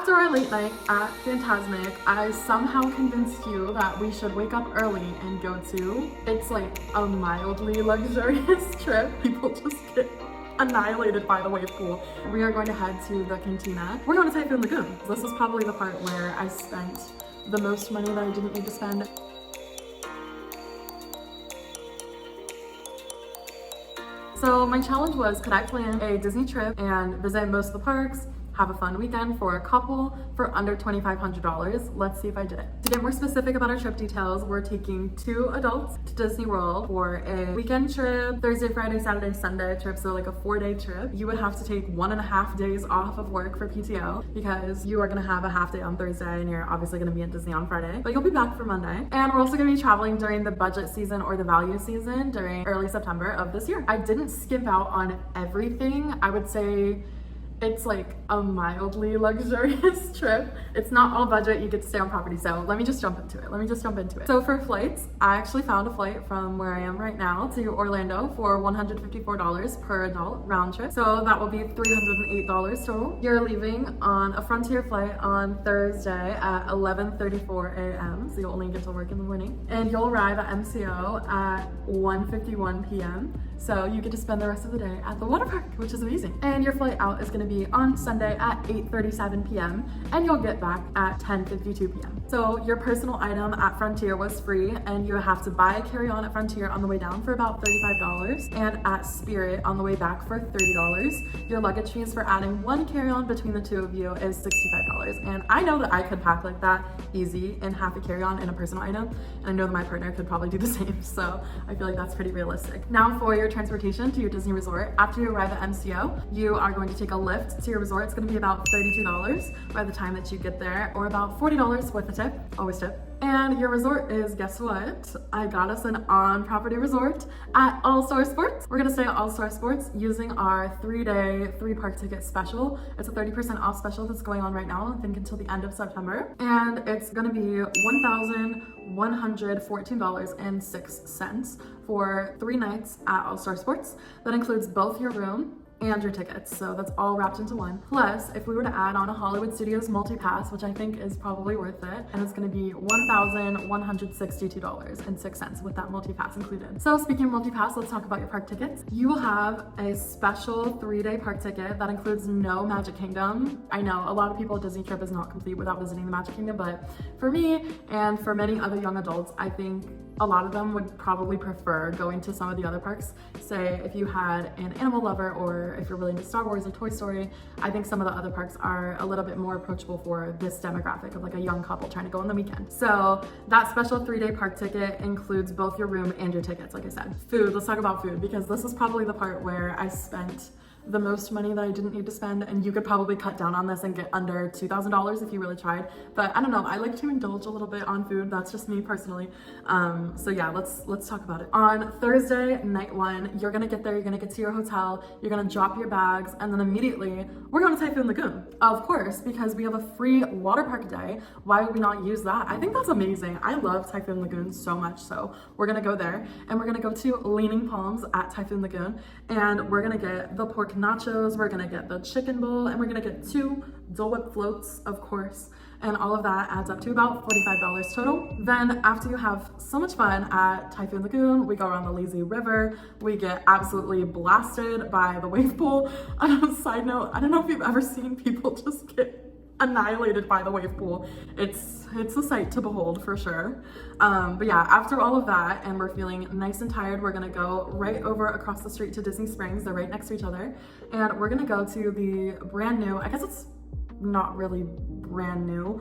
After our late night at Fantasmic, I somehow convinced you that we should wake up early and go to, it's like a mildly luxurious trip. People just get annihilated by the wave pool. We are going to head to the cantina. We're going to Typhoon Lagoon. This is probably the part where I spent the most money that I didn't need to spend. So my challenge was, could I plan a Disney trip and visit most of the parks, have a fun weekend for a couple for under $2,500. Let's see if I did it. To get more specific about our trip details, we're taking 2 adults to Disney World for a weekend trip, Thursday, Friday, Saturday, Sunday trip, so like a 4-day trip. You would have to take 1.5 days off of work for PTO because you are gonna have a half day on Thursday and you're obviously gonna be at Disney on Friday, but you'll be back for Monday. And we're also gonna be traveling during the budget season or the value season during early September of this year. I didn't skimp out on everything. I would say it's like a mildly luxurious trip. It's not all budget, you get to stay on property. So let me just jump into it. So for flights, I actually found a flight from where I am right now to Orlando for $154 per adult round trip. So that will be $308 total. You're leaving on a Frontier flight on Thursday at 11:34 a.m. So you'll only get to work in the morning. And you'll arrive at MCO at 1:51 p.m. So you get to spend the rest of the day at the water park, which is amazing. And your flight out is gonna be on Sunday at 8:37 p.m. and you'll get back at 10:52 p.m. So your personal item at Frontier was free, and you have to buy a carry-on at Frontier on the way down for about $35 and at Spirit on the way back for $30. Your luggage fees for adding 1 carry-on between the 2 of you is $65. And I know that I could pack like that easy and half a carry-on in a personal item, and I know that my partner could probably do the same, so I feel like that's pretty realistic. Now for your transportation to your Disney resort, after you arrive at MCO, you are going to take a Lyft to your resort. It's going to be about $32 by the time that you get there, or about $40 with a tip, always tip. And your resort is, guess what? I got us an on-property resort at All-Star Sports. We're gonna stay at All-Star Sports using our 3-day, 3-park ticket special. It's a 30% off special that's going on right now, I think until the end of September. And it's gonna be $1,114.06 for 3 nights at All-Star Sports. That includes both your room and your tickets, so that's all wrapped into one. Plus, if we were to add on a Hollywood Studios multi-pass, which I think is probably worth it, and it's gonna be $1,162.06 with that multi-pass included. So speaking of multi-pass, let's talk about your park tickets. You will have a special 3-day park ticket that includes no Magic Kingdom. I know a lot of people, Disney trip is not complete without visiting the Magic Kingdom, but for me and for many other young adults, I think a lot of them would probably prefer going to some of the other parks. Say if you had an animal lover, or if you're really into Star Wars or Toy Story, I think some of the other parks are a little bit more approachable for this demographic of like a young couple trying to go on the weekend. So that special 3-day park ticket includes both your room and your tickets, like I said. Food, let's talk about food, because this is probably the part where I spent the most money that I didn't need to spend, and you could probably cut down on this and get under $2,000 if you really tried. But I don't know, I like to indulge a little bit on food. That's just me personally. So yeah, let's talk about it. On Thursday, night 1, you're gonna get there, you're gonna get to your hotel, you're gonna drop your bags, and then immediately we're going to Typhoon Lagoon. Of course, because we have a free water park day. Why would we not use that? I think that's amazing. I love Typhoon Lagoon so much, so we're gonna go there, and we're gonna go to Leaning Palms at Typhoon Lagoon, and we're gonna get the pork nachos, we're gonna get the chicken bowl, and we're gonna get 2 Dole Whip floats, of course, and all of that adds up to about $45 total. Then after you have so much fun at Typhoon Lagoon, we go around the lazy river, we get absolutely blasted by the wave pool. On a side note, I don't know if you've ever seen people just get annihilated by the wave pool. It's a sight to behold for sure. But yeah, after all of that, and we're feeling nice and tired, we're gonna go right over across the street to Disney Springs. They're right next to each other. And we're gonna go to the brand new, I guess it's not really brand new,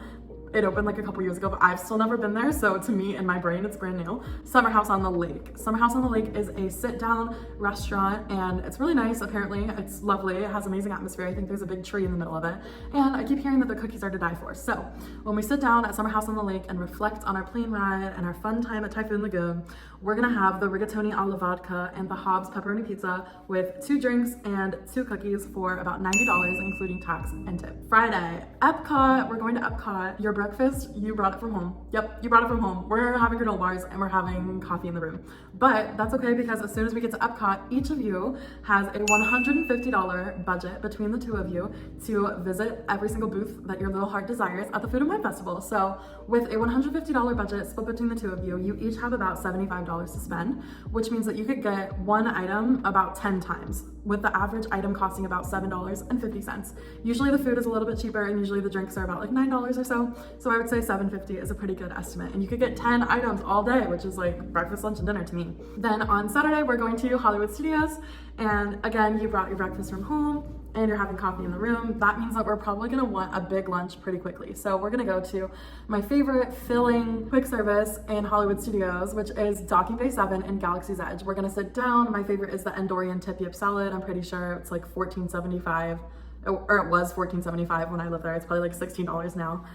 it opened like a couple years ago, but I've still never been there, so to me, in my brain, it's brand new. Summer House on the Lake. Summer House on the Lake is a sit-down restaurant, and it's really nice, apparently. It's lovely, it has amazing atmosphere. I think there's a big tree in the middle of it, and I keep hearing that the cookies are to die for. So when we sit down at Summer House on the Lake and reflect on our plane ride and our fun time at Typhoon Lagoon, we're gonna have the rigatoni alla vodka and the Hobbs pepperoni pizza with 2 drinks and 2 cookies for about $90, including tax and tip. Friday, Epcot. We're going to Epcot. Your breakfast, you brought it from home. Yep, you brought it from home. We're having granola bars and we're having coffee in the room. But that's okay because as soon as we get to Epcot, each of you has a $150 budget between the two of you to visit every single booth that your little heart desires at the Food and Wine Festival. So with a $150 budget split between the two of you, you each have about $75 to spend, which means that you could get one item about 10 times, with the average item costing about $7.50. Usually the food is a little bit cheaper and usually the drinks are about like $9 or so. So I would say $7.50 is a pretty good estimate. And you could get 10 items all day, which is like breakfast, lunch, and dinner to me. Then on Saturday, we're going to Hollywood Studios. And again, you brought your breakfast from home and you're having coffee in the room. That means that we're probably gonna want a big lunch pretty quickly. So we're gonna go to my favorite filling quick service in Hollywood Studios, which is Docking Bay 7 in Galaxy's Edge. We're gonna sit down. My favorite is the Andorian tip-yip salad. I'm pretty sure it's like $14.75, or it was $14.75 when I lived there. It's probably like $16 now.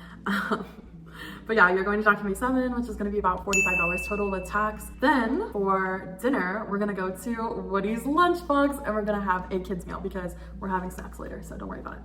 But yeah, you're going to Docking Bay 7, which is going to be about $45 total with tax. Then for dinner, we're going to go to Woody's Lunchbox and we're going to have a kids meal because we're having snacks later, so don't worry about it.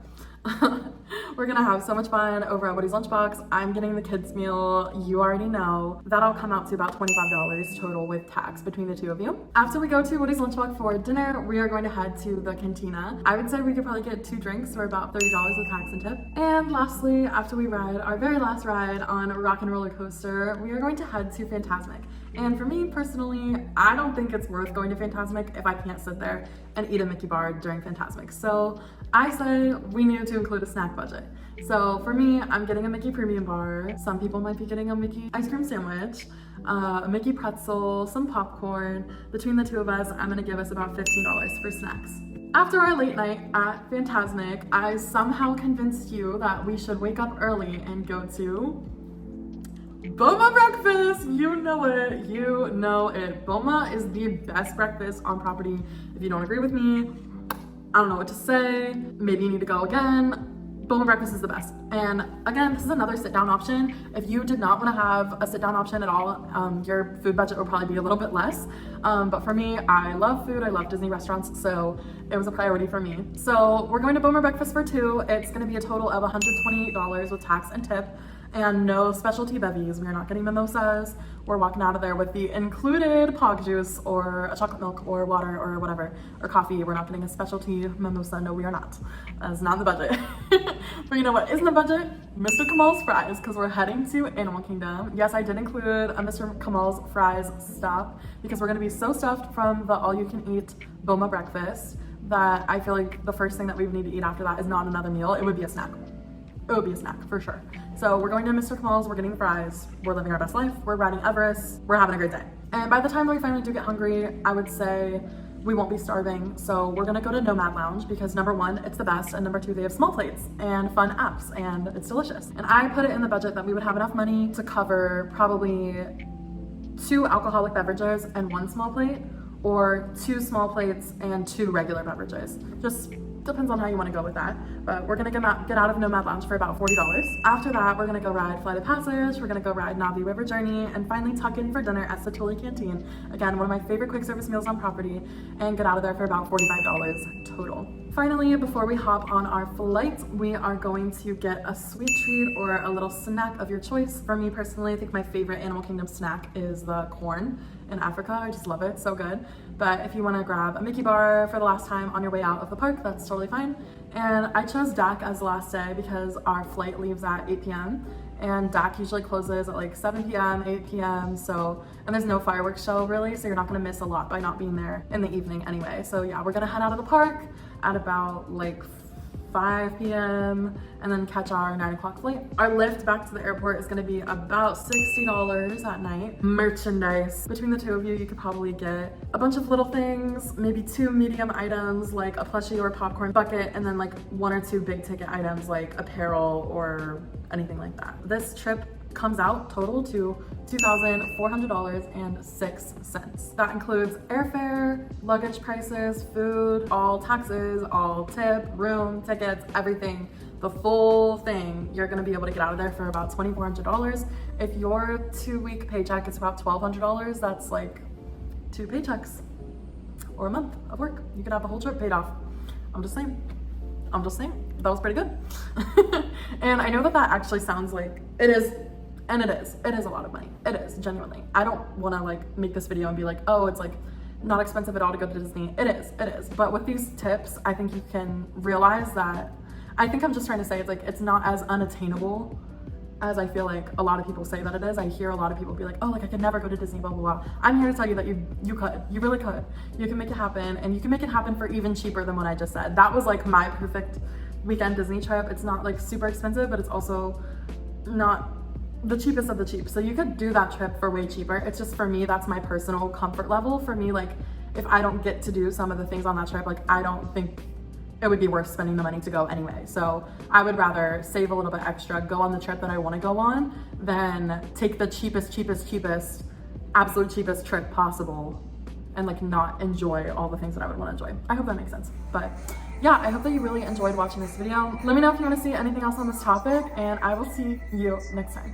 We're going to have so much fun over at Woody's Lunchbox. I'm getting the kids meal. You already know. That'll come out to about $25 total with tax between the two of you. After we go to Woody's Lunchbox for dinner, we are going to head to the cantina. I would say we could probably get 2 drinks for about $30 with tax and tip. And lastly, after we ride our very last ride on Rock and Roller Coaster, we are going to head to Fantasmic. And for me personally, I don't think it's worth going to Fantasmic if I can't sit there and eat a Mickey bar during Fantasmic. So I say we need to include a snack budget. So for me, I'm getting a Mickey premium bar. Some people might be getting a Mickey ice cream sandwich, a Mickey pretzel, some popcorn. Between the two of us, I'm gonna give us about $15 for snacks. After our late night at Fantasmic, I somehow convinced you that we should wake up early and go to Boma breakfast. You know it, you know it. Boma is the best breakfast on property. If you don't agree with me, I don't know what to say. Maybe you need to go again. Boma breakfast is the best. And again, this is another sit down option. If you did not want to have a sit down option at all, your food budget will probably be a little bit less. But for me, I love food. I love Disney restaurants. So it was a priority for me. So we're going to Boma breakfast for 2. It's going to be a total of $128 with tax and tip. And no specialty bevies. We are not getting mimosas. We're walking out of there with the included pog juice or a chocolate milk or water or whatever, or coffee. We're not getting a specialty mimosa. No, we are not. That is not in the budget. But you know what is in the budget? Mr. Kamal's fries, because we're heading to Animal Kingdom. Yes, I did include a Mr. Kamal's fries stop because we're gonna be so stuffed from the all-you-can-eat Boma breakfast that I feel like the first thing that we would need to eat after that is not another meal. It would be a snack. It would be a snack for sure. So we're going to Mr. Kamal's, we're getting fries, we're living our best life, we're riding Everest, we're having a great day. And by the time that we finally do get hungry, I would say we won't be starving. So we're gonna go to Nomad Lounge because number 1, it's the best, and number 2, they have small plates and fun apps and it's delicious. And I put it in the budget that we would have enough money to cover probably 2 alcoholic beverages and 1 small plate, or 2 small plates and 2 regular beverages. Just depends on how you want to go with that. But we're gonna get out of Nomad Lounge for about $40. After that, we're gonna go ride Flight of Passage, we're gonna go ride Navi River Journey, and finally tuck in for dinner at Satuli Canteen. Again, one of my favorite quick service meals on property, and get out of there for about $45 total. Finally, before we hop on our flight, we are going to get a sweet treat or a little snack of your choice. For me personally, I think my favorite Animal Kingdom snack is the corn in Africa. I just love it, so good. But if you want to grab a Mickey bar for the last time on your way out of the park, that's totally fine. And I chose DAC as the last day because our flight leaves at 8 p.m. and DAC usually closes at like 7 p.m., 8 p.m. So, and there's no fireworks show really, so you're not gonna miss a lot by not being there in the evening anyway. So yeah, we're gonna head out of the park at about like 5 p.m. and then catch our 9 o'clock flight. Our lift back to the airport is gonna be about $60 at night. Merchandise. Between the two of you, you could probably get a bunch of little things, maybe 2 medium items like a plushie or popcorn bucket, and then like 1 or 2 big ticket items like apparel or anything like that. This trip comes out total to $2,400.06. That includes airfare, luggage prices, food, all taxes, all tip, room, tickets, everything. The full thing, you're gonna be able to get out of there for about $2,400. If your 2-week paycheck is about $1,200, that's like 2 paychecks or a month of work. You could have the whole trip paid off. I'm just saying. that was pretty good. And I know that that actually sounds like it is, and it is a lot of money. It is, genuinely. I don't want to like make this video and be like, oh, it's like not expensive at all to go to Disney. It is. But with these tips, I think you can realize that, I think I'm just trying to say it's like, it's not as unattainable as I feel like a lot of people say that it is. I hear a lot of people be like, oh, like I could never go to Disney, blah, blah, blah. I'm here to tell you that you could, you really could. You can make it happen, and you can make it happen for even cheaper than what I just said. That was like my perfect weekend Disney trip. It's not like super expensive, but it's also not the cheapest of the cheap. So you could do that trip for way cheaper. It's just, for me, that's my personal comfort level. For me, like if I don't get to do some of the things on that trip, like I don't think it would be worth spending the money to go anyway. So I would rather save a little bit extra, go on the trip that I want to go on, than take the cheapest, absolute cheapest trip possible and like not enjoy all the things that I would want to enjoy. I hope that makes sense. But yeah, I hope that you really enjoyed watching this video. Let me know if you want to see anything else on this topic, and I will see you next time.